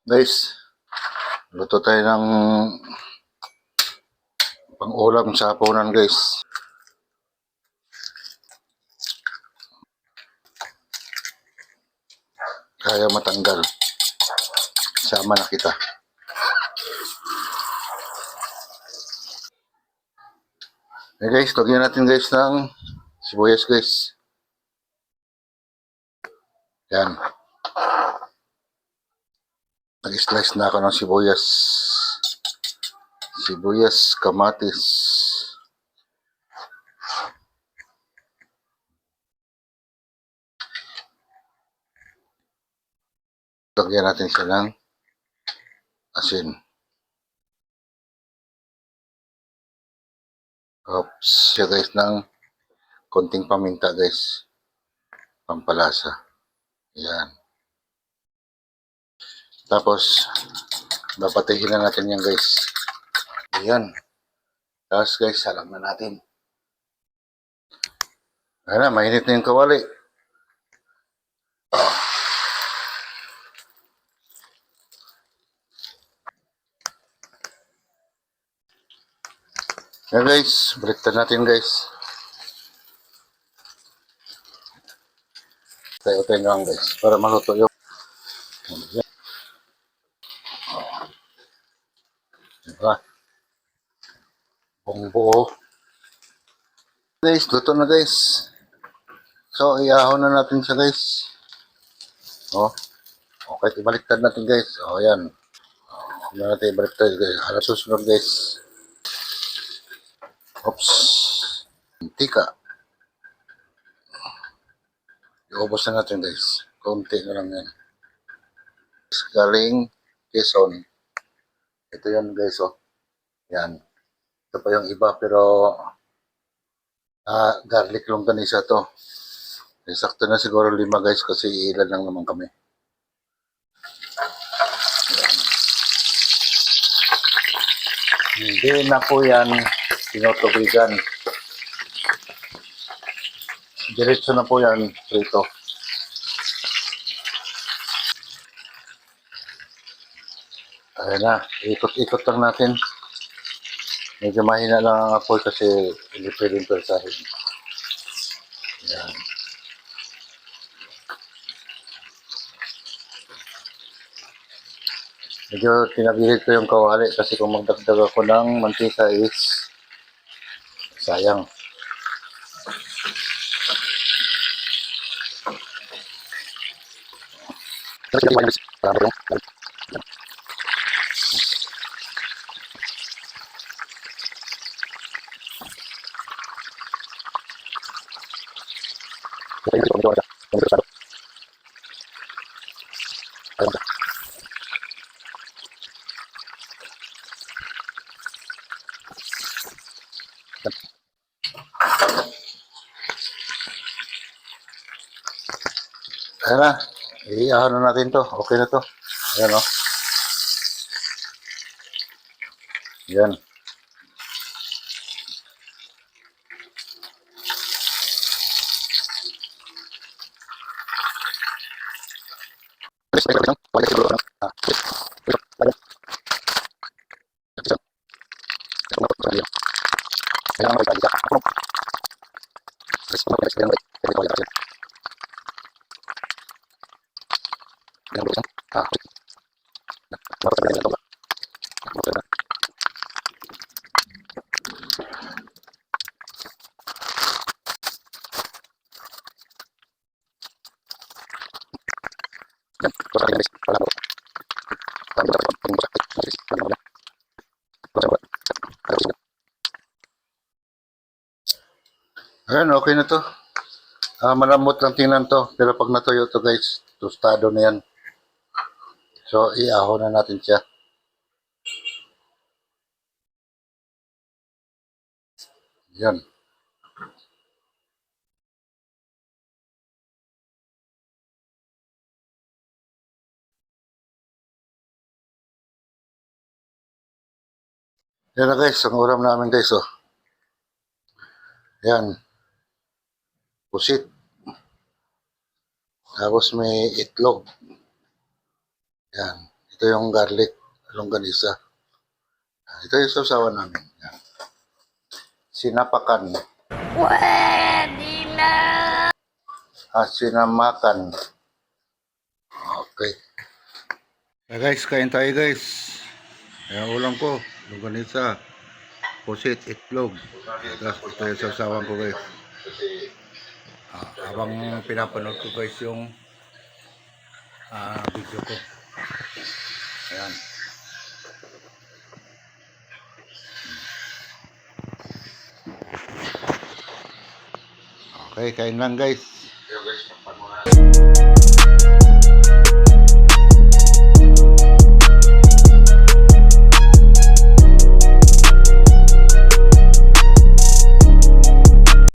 Guys, luto tayo ng pang-ulam sa hapunan guys. Kaya matanggal. Sama na kita. Okay guys, lagyan natin guys ng sibuyas guys. Yan. Nag-slice na ako ng sibuyas. Sibuyas, kamatis. Lagyan natin siya ng asin. Oops, siya guys ng konting paminta guys. Pampalasa. Yan. Tapos, babatihin na natin yan guys. Ayan. Tapos guys, salang na natin. Ayan na, mainit na yung kawali. Ayan guys, baliktad natin guys. Tayo-tayo lang guys, para maluto yung ayan. Diba? Buong buo. Guys, luto na guys. So, iahon na natin siya guys. Oh, okay, ibaliktad natin guys. Oh, ayan. Huwag na natin ibaliktad guys. Hala susunod guys. Oops. Mantika. Iubos na natin guys. Kaunti na lang yan. Galing Quezon. Ito yan guys, oh. Yan. Ito pa yung iba pero garlic longganisa to. Sakto na siguro 5 guys kasi ilan lang naman kami. Hindi na po yan tinutubigan. Diretso na po yan prito. Ayan na, ikot-ikot lang natin. Medyo mahina lang ang apoy kasi hindi pwedeng persahin. Ayan. Medyo tinabirit ko yung kawali kasi kung magdagdag ako ng mantika is sayang. Ayan na, iahon na natin to. Okay na to. Ayan o. Ayan. Ayan, okay na to. Malambot lang tingnan to. Pero pag natuyo to guys, tostado na yan. So, iahon na natin siya. Yan. Yan na guys, ang ulam namin guys, oh. Yan. Pusit. Tapos may itlog. Yan. Ito yung garlic longganisa. Ito yung sausawan namin. Yan. Sinapakan. Pwede na! Sinamakan. Okay. Guys, kain tayo guys. Ayan ulam ko. Longganisa. Pusit, itlog. Tapos ito yung sausawan ko guys. Habang pinapanood ko guys yung video ko. Ayan. Okay, kain lang guys.